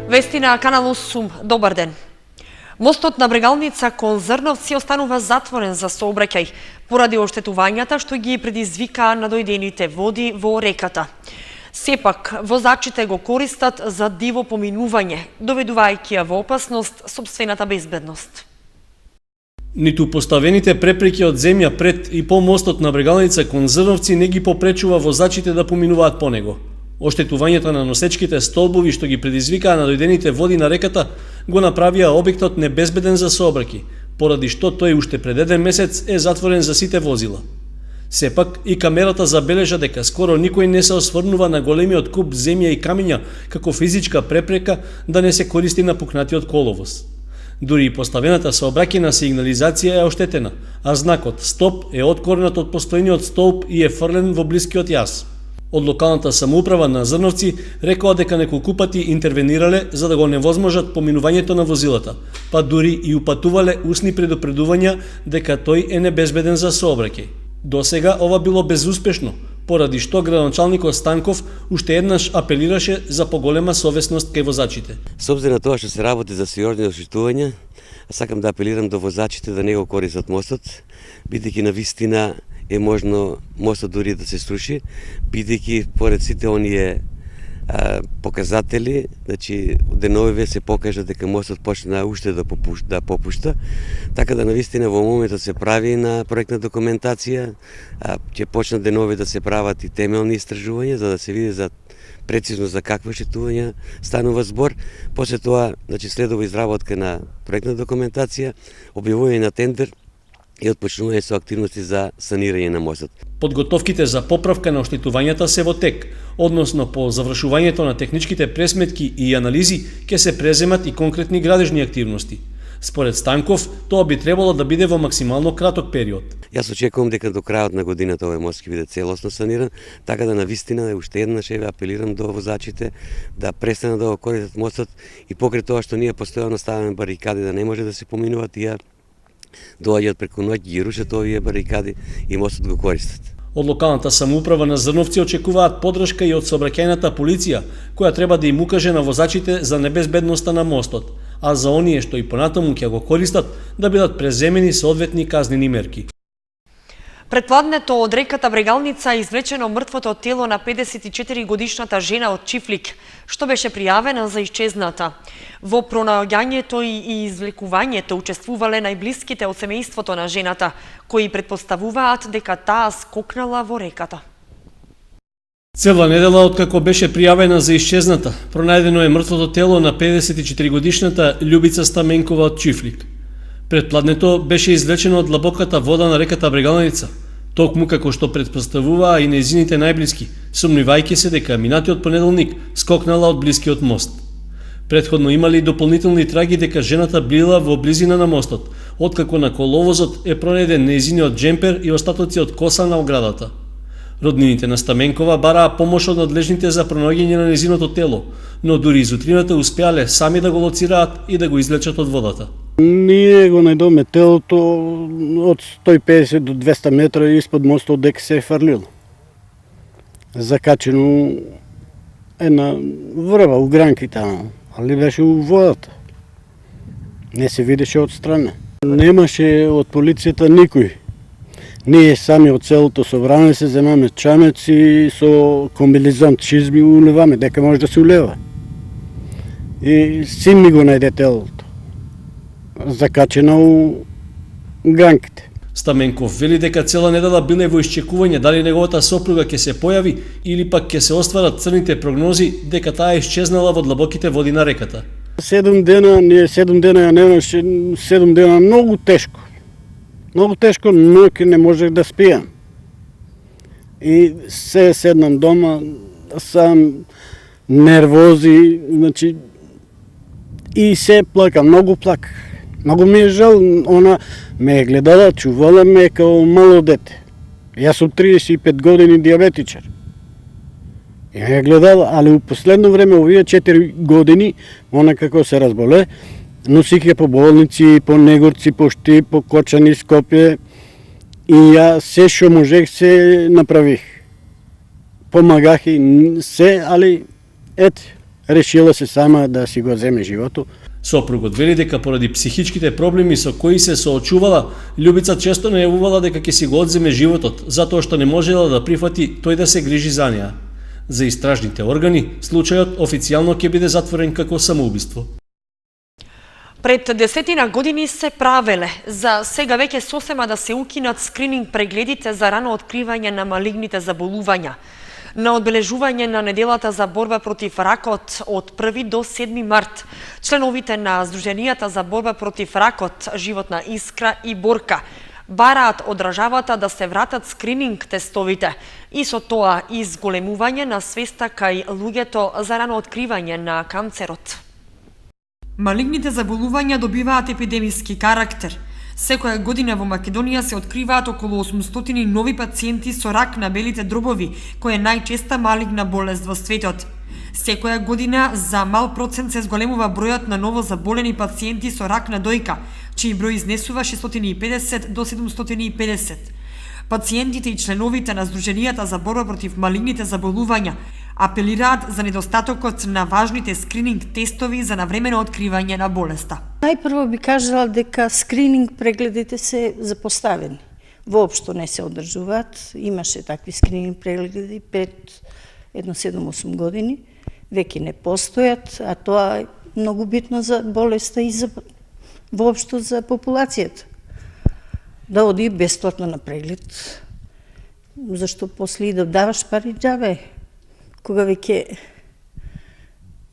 Вести на Канал 8. Добар ден. Мостот на Брегалница кон Зрновци останува затворен за сообраќај поради оштетувањата што ги предизвикаа надојдените води во реката. Сепак, возачите го користат за диво поминување, доведувајќи ја во опасност сопствената безбедност. Ниту поставените препреки од земја пред и по мостот на Брегалница кон Зрновци не ги попречува возачите да поминуваат по него. Оштетувањето на носечките столбови што ги предизвикаа надојдените води на реката го направија објектот небезбеден за сообраќај, поради што тој уште пред еден месец е затворен за сите возила. Сепак и камерата забележа дека скоро никој не се осврнува на големиот куп земја и камиња како физичка препрека да не се користи на пукнатиот коловоз. Дури и поставената сообраќајна сигнализација е оштетена, а знакот стоп е откорнат од постојниот столб и е фрлен во блискиот јас. Од локалната самоуправа на Зрновци рекоа дека неколку пати интервенирале за да го невозможат поминувањето на возилата, па дури и упатувале усни предупредувања дека тој е небезбеден за сообраќај. Досега ова било безуспешно, поради што градоначалникот Станков уште еднаш апелираше за поголема совесност кај возачите. С обзир на тоа што се работи за сериозни оштетувања, сакам да апелирам до возачите да не го користат мостот, бидејќи навистина е можно мостот дури да се сруши, бидејќи поред сите оние показатели, значи деновиве се покажа дека мостот почна уште да попушта, така да навистина во моментот се прави на проектна документација, ќе почнат денови да се прават и темелни истражувања за да се види за прецизно за какви оштетувања станува збор. После тоа, значи следува изработка на проектна документација, објавување на тендер и отпочнување со активности за санирање на мостот. Подготовките за поправка на оштетувањата се во тек, односно по завршувањето на техничките пресметки и анализи ќе се преземат и конкретни градежни активности. Според Станков, тоа би требало да биде во максимално краток период. Јас очекувам дека до крајот на годината овој мост ќе биде целосно саниран, така да навистина уште еднаш апелирам до возачите да престанат да го користат мостот и покрај тоа што ние постојано ставаме барикади да не може да се поминуваат, ја доаѓаат преку ноќ, ги рушат овие барикади и мостот го користат. Од локалната самоуправа на Зрновци очекуваат поддршка и од сообраќајната полиција, која треба да им укаже на возачите за небезбедноста на мостот, а за оние што и понатаму ќе го користат да бидат преземени соодветни казнени мерки. Предпладнето од реката Брегалница е извлечено мртвото тело на 54-годишната жена од Чифлик, што беше пријавена за исчезната. Во пронаоѓањето и извлекувањето учествувале најблиските од семејството на жената, кои предпоставуваат дека таа скокнала во реката. Цела недела откако беше пријавена за исчезната, пронајдено е мртвото тело на 54-годишната Љубица Стаменкова од Чифлик. Предпладнето беше извлечено од длабоката вода на реката Брегалница, токму како што предпоставуваа и нејзините најблиски, сумнивајќи се дека минатиот понеделник скокнала од блискиот мост. Претходно имали дополнителни траги дека жената била во близина на мостот, откако на коловозот е пронајден нејзиниот джемпер и остатоци од коса на оградата. Роднините на Стаменкова бараа помош од надлежните за пронаоѓање на нејзиното тело, но дури изутрината успеале сами да го лоцираат и да го извлечат од водата. Ние го најдоме телото од 150 до 200 метра испод мостот дека се е фрлило. Закачено една врва у гранките, али беше у водата. Не се видеше од страна. Немаше од полицијата никој. Ние сами од целото собрание се земаме чамеци со комбилизонт, шизми уливаме дека може да се улева. И син ми го најде телото, закачено у гранките. Стаменков вели дека цела недела биле во исчекување дали неговата сопруга ќе се појави или пак ќе се остварат црните прогнози дека таа исчезнала во длабоките води на реката. 7 дена, ние 7 дена ја немаше, 7 дена многу тешко. Многу тешко, ноќе не можех да спијам. И се седнам дома, сам нервози, значи, и се плакам, многу плаках. Многу ми е жал, она ме е гледала, чувала ме као мало дете. Јас сум 35 години диабетичар. И ме е гледала, али у последно време, овие 4 години, она како се разболе, носике по болници, по Негорци, по Шти, по Кочани, Скопје. И ја се што можех се направих. Помагах и се, али ете, решила се сама да си го земе животот. Сопругот вели дека поради психичките проблеми со кои се соочувала, Љубица често најавувала дека ќе си го одземе животот, затоа што не можела да прифати тој да се грижи за неа. За истражните органи, случајот официјално ќе биде затворен како самоубиство. Пред 10 години се правеле за сега веќе сосема да се укинат скрининг прегледите за рано откривање на малигните заболувања. На одбележување на неделата за борба против ракот од 1 до 7 март, членовите на Сдруженијата за борба против ракот, Животна искра и Борка бараат од државата да се вратат скрининг тестовите и со тоа изголемување на свеста кај луѓето за рано откривање на канцерот. Малигните заболувања добиваат епидемиски карактер. Секоја година во Македонија се откриваат околу 800 нови пациенти со рак на белите дробови, која е најчеста малигна болест во светот. Секоја година за мал процент се зголемува бројот на ново заболени пациенти со рак на дојка, чиј број изнесува 650 до 750. Пациентите и членовите на Сдруженијата за борба против малигните заболувања апелираат за недостатокот на важните скрининг тестови за навремено откривање на болеста. Најпрво би кажала дека скрининг прегледите се запоставени. Воопшто не се одржуваат. Имаше такви скрининг прегледи пред 7-8 години. Веќе не постојат, а тоа е многу битно за болеста и за воопшто за популацијата. Да оди бесплатно на преглед. Зашто после и да даваш пари џабе, кога веќе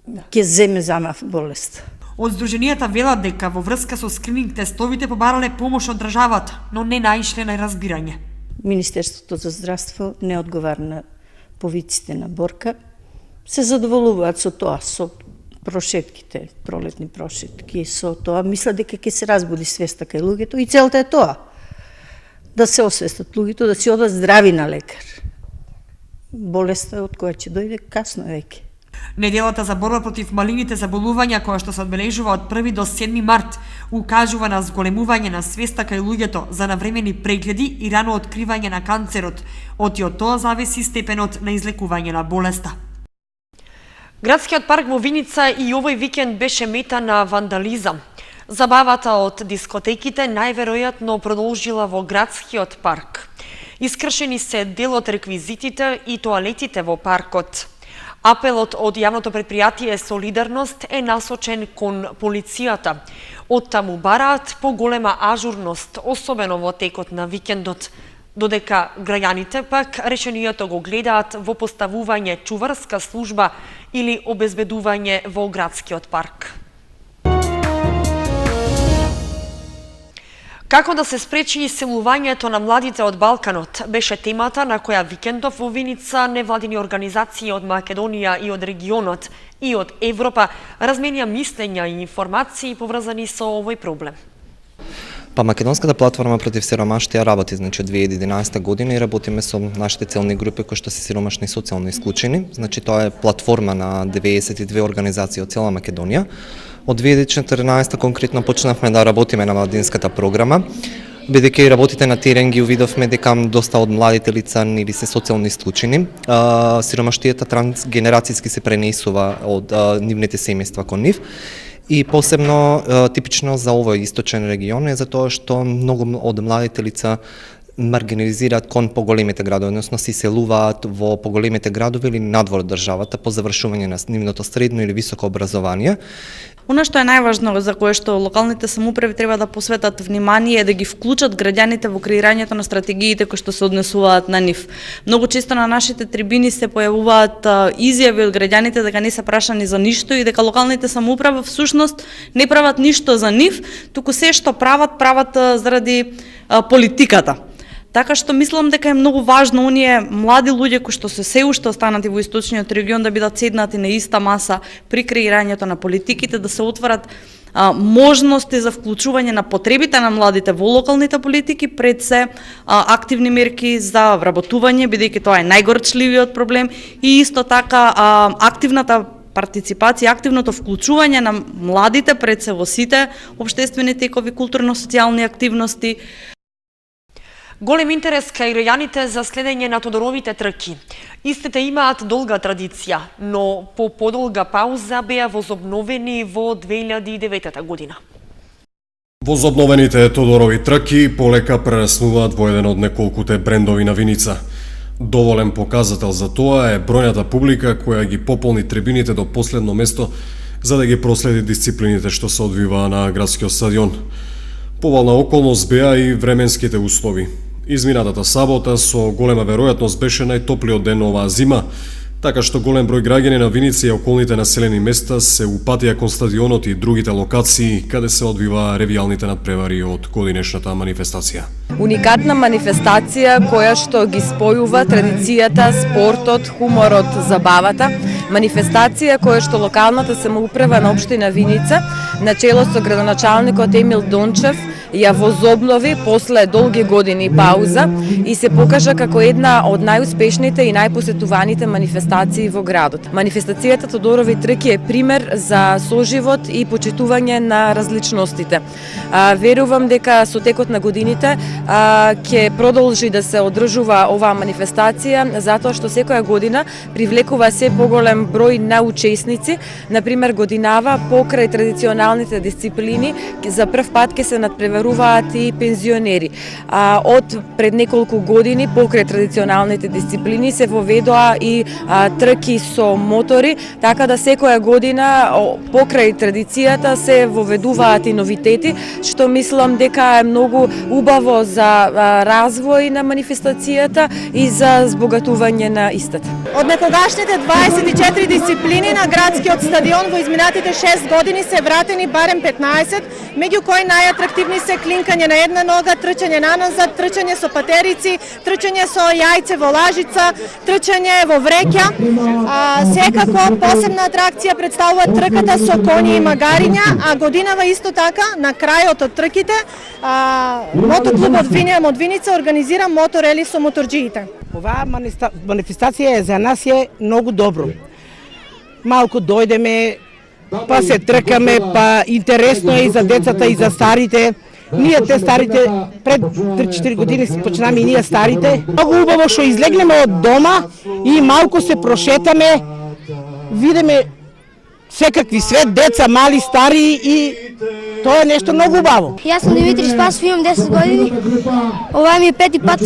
ќе земе зама болест. Од Сдруженијата велат дека во врска со скрининг тестовите побарале помош од државата, но не наишле на разбирање. Министерството за здравство не одговара на повиците на Борка. Се задоволуваат со тоа, со прошетките, пролетни прошетки, со тоа. Мисля дека ќе се разбуди свеста кај луѓето и целта е тоа. Да се освестат луѓето, да си одат здрави на лекар. Болеста од која ќе дојде касно веќе. Неделата за борба против малигните заболувања, која што се одбележува од 1 до 7 март, укажува на зголемување на свеста кај луѓето за навремени прегледи и рано откривање на канцерот, и од тоа зависи степенот на излекување на болеста. Градскиот парк во Виница и овој викенд беше мета на вандализам. Забавата од дискотеките најверојатно продолжила во градскиот парк. Искршени се дел од реквизитите и тоалетите во паркот. Апелот од јавното предпријатие Солидарност е насочен кон полицијата. Од таму бараат поголема ажурност, особено во текот на викендот, додека граѓаните пак решението го гледаат во поставување чуварска служба или обезбедување во градскиот парк. Како да се спречи иселувањето на младите од Балканот беше темата на која викендов во Виница невладини организации од Македонија и од регионот и од Европа разменија мислења и информации поврзани со овој проблем. Па Македонската платформа против сиромаштија работи од 2011 година и работиме со нашите целни групи кои што се сиромашни и социјално исклучени. Тоа е платформа на 92 организации од цела Македонија. Од 2014 конкретно почнавме да работиме на младинската програма. Бидејќи работите на терен ги увидовме дека доста од младите лица или се социјално исклучени. Сиромаштијата трансгенерацијски се пренесува од нивните семејства кон нив. И посебно типично за овој источен регион е затоа што многу од младите лица маргинализираат кон поголемите градови, односно се иселуваат во поголемите градови или надвор од државата по завршување на нивното средно или високо образование. Она што е најважно за кое што локалните самоуправи треба да посветат внимание е да ги вклучат граѓаните во креирањето на стратегиите кои што се однесуваат на нив. Многу често на нашите трибини се појавуваат изјави од граѓаните дека не се прашани за ништо и дека локалните самоуправи всушност не прават ништо за нив, туку се што прават заради политиката. Така што мислам дека е многу важно оние млади луѓе кои што се уште останати во источниот регион да бидат седнати на иста маса при креирањето на политиките, да се отворат можности за вклучување на потребите на младите во локалните политики, пред се активни мерки за вработување, бидејќи тоа е најгорчливиот проблем, и исто така активната партиципација, активното вклучување на младите пред се во сите општествени текови, културно-социјални активности. Голем интерес кај граѓаните за следење на Тодоровите трки. Истите имаат долга традиција, но по подолга пауза беа возобновени во 2009 година. Возобновените Тодорови трки полека прераснуваат во еден од неколкуте брендови на Виница. Доволен показател за тоа е бројната публика која ги пополни трибините до последно место за да ги проследи дисциплините што се одвиваа на градскиот стадион. Повална околност беа и временските услови. Изминатата сабота со голема веројатност беше најтоплиот ден оваа зима, така што голем број граѓани на Виница и околните населени места се упатија кон стадионот и другите локации каде се одвиваа ревијалните надпревари од годинешната манифестација. Уникатна манифестација која што ги спојува традицијата, спортот, хуморот, забавата. Манифестација која што локалната самоуправа на општина Виница, начело со градоначалникот Емил Дончев, ја возобнови после долги години пауза и се покажа како една од најуспешните и најпосетуваните манифестации во градот. Манифестацијата Тодорови трки е пример за соживот и почитување на различностите. Верувам дека со текот на годините ќе продолжи да се одржува оваа манифестација, затоа што секоја година привлекува се поголем број на учесници. Например, годинава покрај традиционалните дисциплини за прв пат ќе се надпреваруваат и пензионери. Од пред неколку години покрај традиционалните дисциплини се воведоа и трки со мотори, така да секоја година покрај традицијата се воведуваат и новитети, што мислам дека е многу убаво за развој на манифестацијата и за збогатување на истата. Од некогашните 24 дисциплини на градскиот стадион во изминатите 6 години се вратени барем 15, меѓу кои најатрактивни се клинкање на една нога, трчање наназад, трчање со патерици, трчање со јајце во лажица, трчање во вреќа. Секако посебна атракција представува трката со коњи и магариња, а годинава исто така на крајот од трките мотоклубот Винеам од Виница организира моторели со моторџиите. Оваа манифестација за нас е многу добро. Малку дојдеме, па се тркаме, па интересно е и за децата и за старите. Ние те старите пред 3-4 години почнаме и ние старите. Многу убаво што излегнеме од дома и малку се прошетаме, видиме секакви свет, деца, мали, стари и тоа е нешто многу убаво. Јас сум Димитри Спасов, имам 10 години. Ова ми е пети пат.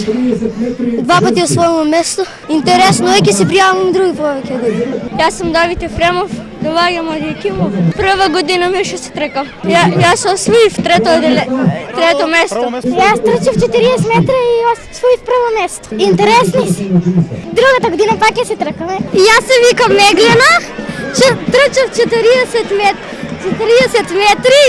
Два пати освојувам место. Интересно е, ќе се пријавам и други повеќе години. Јас сум Давид Ефремов, доаѓам од Јакимов. Прва година ми што се тркам. Јас освоив трето место. Јас трчав 40 метра и освоив прво место. Интересни се. Другата година пак ќе се тркаме. Јас се викам Меглена, трчав 40 метри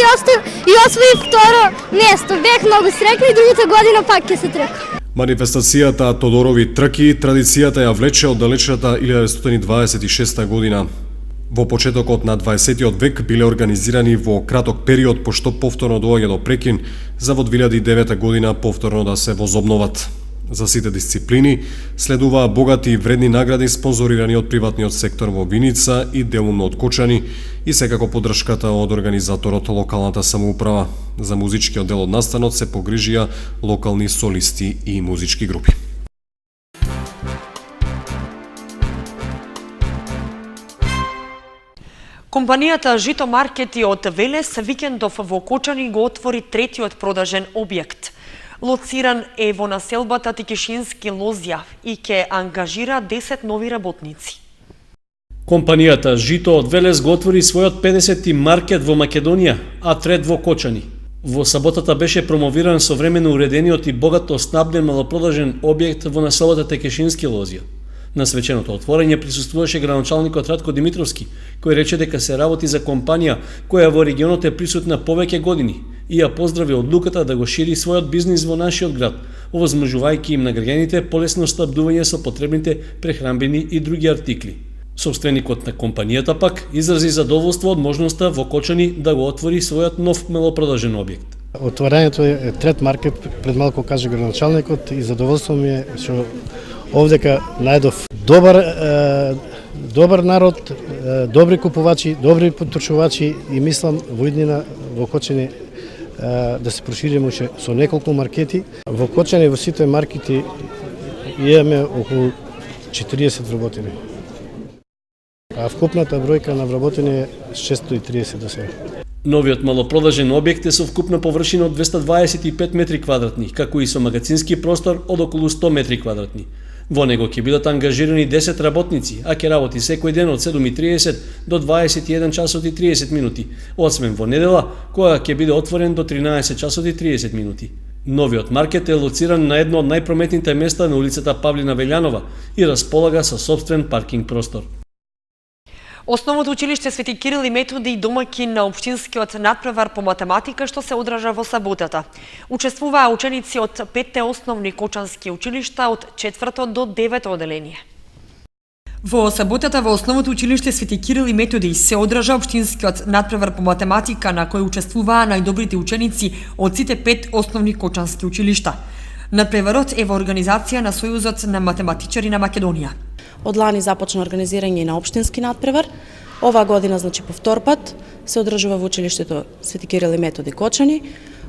и освоив второ место. Бех многу среќна и другата година пак ќе се тркам. Манифестацијата Тодорови трки традицијата ја влече од далечната 1926 година. Во почетокот на 20 век биле организирани во краток период, пошто повторно доаѓа до прекин за во 2009 година повторно да се возобноват. За сите дисциплини следуваа богати и вредни награди спонзорирани од приватниот сектор во Виница и делумно од Кочани и секако поддршката од организаторот локалната самоуправа. За музичкиот дел од настанот се погрижија локални солисти и музички групи. Компанијата Жито Маркети од Велес викендов во Кочани го отвори третиот продажен објект. Лоциран е во населбата Тикишински Лозја и ќе ангажира 10 нови работници. Компанијата Жито од Велес го отвори својот 50-ти маркет во Македонија, а трет во Кочани. Во саботата беше промовиран современо уредениот и богато снабден малопродажен објект во населбата Текешински Лозја. На свеченото отворање присуствуваше градоначалникот Ратко Димитровски, кој рече дека се работи за компанија која во регионот е присутна повеќе години и ја поздрави одлуката да го шири својот бизнис во нашиот град, овозможувајќи им на граѓаните полесно снабдување со потребните прехранбени и други артикли. Собственикот на компанијата пак изрази задоволство од можноста во Кочани да го отвори својот нов малопродажен објект. Отворањето е трет маркет, пред малку каже градоначалникот и задоволство ми е што овдека најдов добар народ, добри купувачи, добри потрошувачи и мислам во иднина во Кочани да се прошириме со неколку маркети. Во Кочани во сите маркети имаме околу 40 вработени. А вкупната бројка на вработени е 630 до сега. Новиот малопродажен објект е со вкупна површина од 225 метри квадратни, како и со магазински простор од околу 100 метри квадратни. Во него ќе бидат ангажирани 10 работници, а ќе работи секој ден од 7:30 до 21 часот и 30 минути, освен во недела, која ќе биде отворен до 13 часот и 30 минути. Новиот маркет е лоциран на едно од најпрометните места на улицата Павлина Велјанова и располага со сопствен паркинг простор. Основното училиште Свети Кирил и Методи и домаќин на општинскиот надпревар по математика што се одржа во саботата. Учествуваа ученици од 5 основни кочански училишта од 4 до 9 оделение. Во саботата во основното училиште Свети Кирил и Методи се одржа општинскиот надпревар по математика на кој учествуваа најдобрите ученици од сите 5 основни кочански училишта. Надпреварот е во организација на Сојузот на математичари на Македонија. Од лани започна организирање на општински надпревар. Оваа година, значи по втор пат, се одржува во училиштето Свети Кирил и Методи Кочани.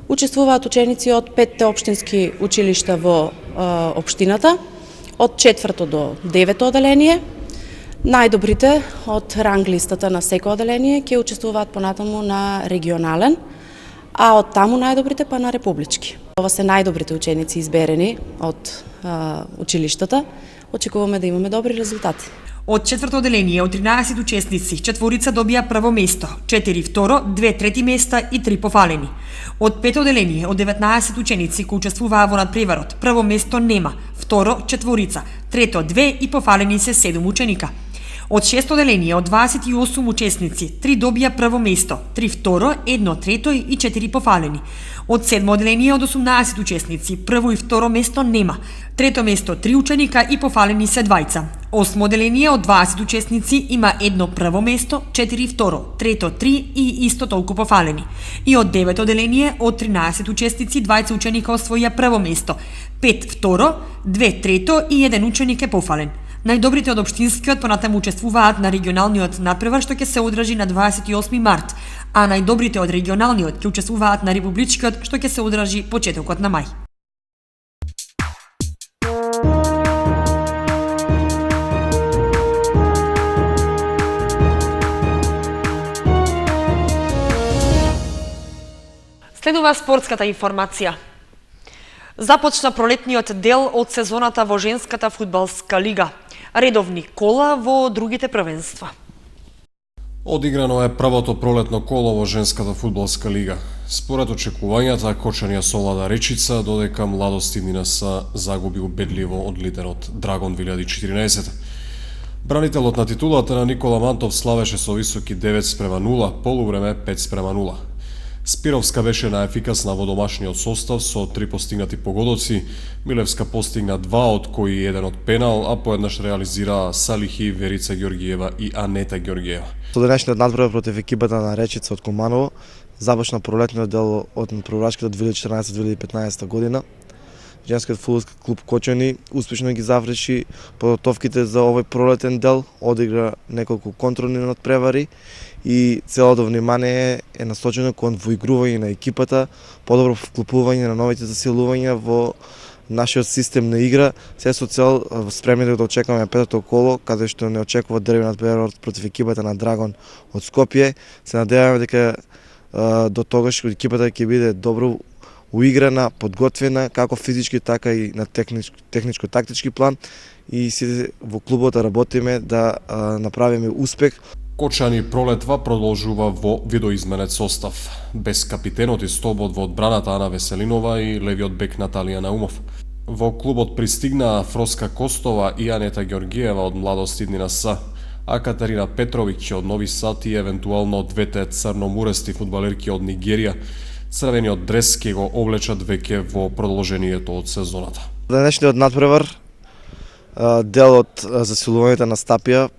Учествуваат ученици од 5 општински училишта во општината, од 4 до 9 оделение. Најдобрите од ранг листата на секој оделение ќе учествуваат понатаму на регионален, а од таму најдобрите па на републички. Ова се најдобрите ученици изберени од училиштата. Очекуваме да имаме добри резултати. Од 4 оделение од 13 учесници, 4 добија прво место, 4 второ, 2 трети места и 3 пофалени. Од 5 оделение од 19 ученици кои учествуваа во надпреварот, прво место нема, второ 4, трето 2 и пофалени се 7 ученика. Од 6 оделение од 28 учесници, 3 добија прво место, 3 второ, 1 трето и 4 пофалени. Од 7 оделение од 18 учесници, прво и второ место нема, трето место 3 ученика и пофалени се 2. 8 оделение од 20 учесници има 1 прво место, 4 второ, трето 3 и исто толку пофалени. И од 9 оделение од 13 учесници, 20 ученика освоија прво место, 5 второ, 2 трето и 1 ученик е пофален. Најдобрите од општинскиот понатаму учествуваат на регионалниот надпревар што ќе се одржи на 28 март, а најдобрите од регионалниот ќе учествуваат на републичкиот што ќе се одржи почетокот на мај. Следува спортската информација. Започна пролетниот дел од сезоната во женската фудбалска лига. Редовни кола во другите првенства. Одиграно е првото пролетно коло во женската фудбалска лига. Според очекувањата, Кочанија совлада речица, додека Младост НС загуби убедливо од лидерот Драгон 2014. Бранителот на титулата на Никола Мантов славеше со високи 9:0, полувреме 5:0. Спировска беше најефикасна во домашниот состав со 3 постигнати погодоци, Милевска постигна 2 од кои еден од пенал, а поеднаш реализираа Салихи, Верица Ѓоргиева и Анета Ѓоргиева. Со денешниот надпревар против екипата на Речица од Куманово започна пролетниот дел од првачката 2014-2015 година. Женскиот фудбалски клуб Кочани успешно ги заврши подготовките за овој пролетен дел, одигра неколку контролни надпревари и целото внимание е насочено кон воигрување на екипата, подобро вклопување на новите засилувања во нашиот систем на игра, се со цел спремни да очекуваме петото коло, каде што не очекува дерби надпревар против екипата на Драгон од Скопје. Се надеваме дека до тогаш екипата ќе биде добро уиграна, подготвена, како физички, така и на техничко-тактички план и сите во клубот работиме да направиме успех. Кочани пролетва продолжува во видоизменет состав, без капитенот и столбот во одбраната Ана Веселинова и левиот бек Наталија Наумов. Во клубот пристигнаа Фроска Костова и Анета Ѓоргиева од Младост НС, а Катарина Петровиќ од Нови Сад и евентуално двете црномурести фудбалерки од Нигерија. Црвениот дрес ќе го облечат веќе во продолжението од сезоната. Денешниот надпревар, дел од засилувањето на Стапија,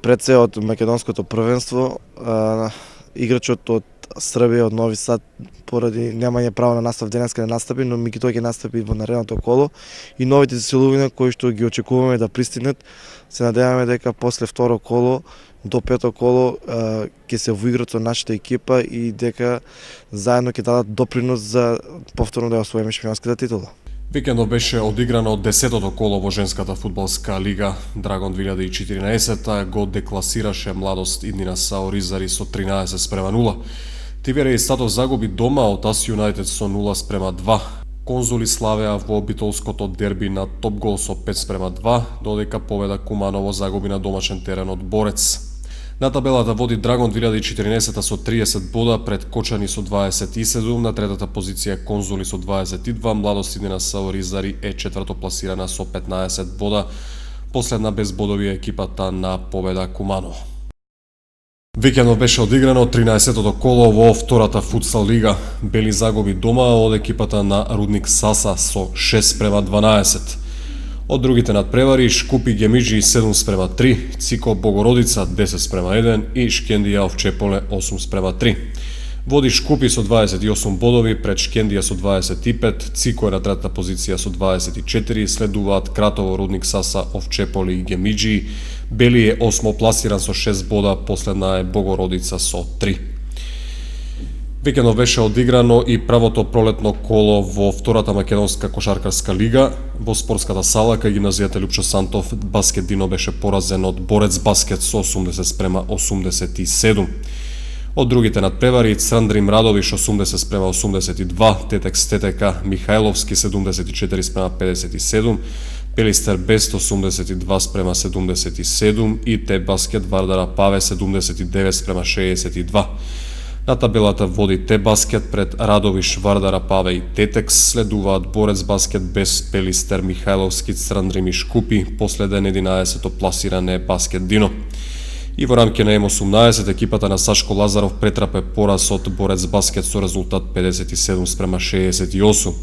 пред се од македонското првенство, играчот од Србија, од Нови Сад, поради немање право на настап денеска не настапи, но меѓутоа ќе настапи во наредното коло и новите засилувања кои што ги очекуваме да пристигнат, се надеваме дека после второ коло до пето коло ќе се воиграат со нашата екипа и дека заедно ќе дадат допринос за повторно да освоиме шампионската титула. Викендов беше одиграно 10-тото коло во женската фудбалска лига. Драгон 2014 го декласираше Младост Иднина САО Ризари со 13:0. Тивере и Статов загуби дома од Ас Юнайтед со 0:2. Конзули славеа во битолското дерби на Топгол со 5:2, додека победа Куманово загуби на домашен терен од Борец. На табелата води Драгон 2014 со 30 бода пред Кочани со 27, на третата позиција Конзули со 22, Младост Иднина САО Ризари е четврто пласирана со 15 бода, последна без бодови екипата на победа Куманово. Викендов беше одиграно 13-тото коло во втората футсал лига. Бели загуби дома од екипата на Рудник Саса со 6:12. Од другите надпревари Шкупи Гемиджи 7:3, Цико Богородица 10:1 и Шкендија Овчеполе 8:3. Води Шкупи со 28 бодови пред Шкендија со 25, Цико е на третата позиција со 24, следуваат Кратово, Рудник Саса, Овчеполе и Гемиджи. Бели е 8 пласиран со 6 бода, последна е Богородица со 3. Викендов беше одиграно и правото пролетно коло во втората македонска кошаркарска лига. Во спортската сала кај гимназијата Лјупчо Сантов Баскет Дино беше поразен од Борец Баскет со 80:87. Од другите надпревари Црандрим Радовиш 80:82, Тетекс ТТК Михајловски 74:57, Пелистер Бест 82:77 и Те Баскет Вардара Паве 79:62. На табелата води Те Баскет пред Радовиш, Вардара Паве и Тетекс, следуваат Борец Баскет без Пелистер Михајловски, Црандрим и Шкупи, последен 11-то пласиран е Баскет Дино. И во рамки на М18 екипата на Сашко Лазаров претрапе пораз од Борец Баскет со резултат 57:68.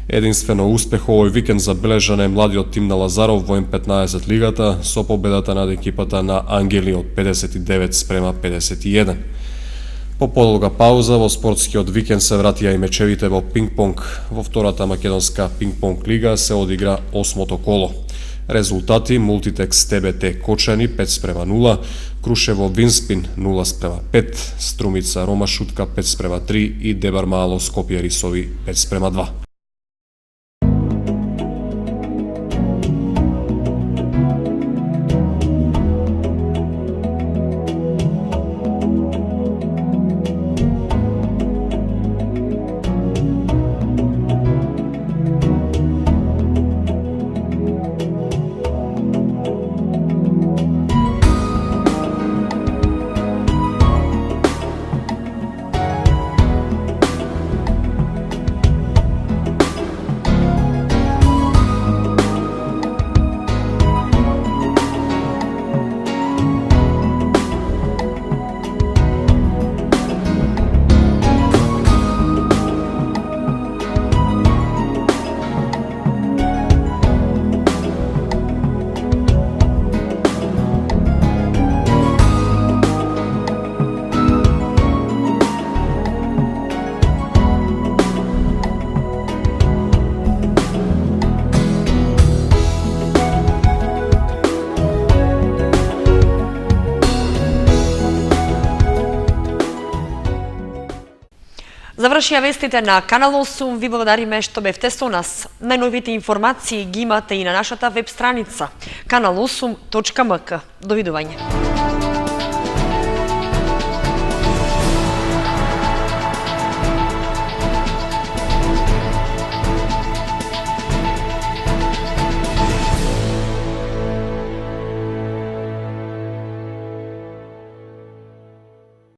Единствено успех овој викенд забележан е младиот тим на Лазаров во М15 лигата со победата над екипата на Ангели од 59:51. По подолга пауза во спортскиот викенд се вратија и мечевите во пинг-понг. Во втората македонска пинг-понг лига се одигра 8-то коло. Резултати: Мултитекс ТБТ Кочани 5:0, Крушево Винспин 0:5, Струмица Рома Шутка 5:3 и Дебар Мало Скопје Рисови 5:2. Завршија вестите на Канал 8. Ви благодариме што бевте со нас. Најновите информации ги имате и на нашата веб страница kanal8.mk. Довидување.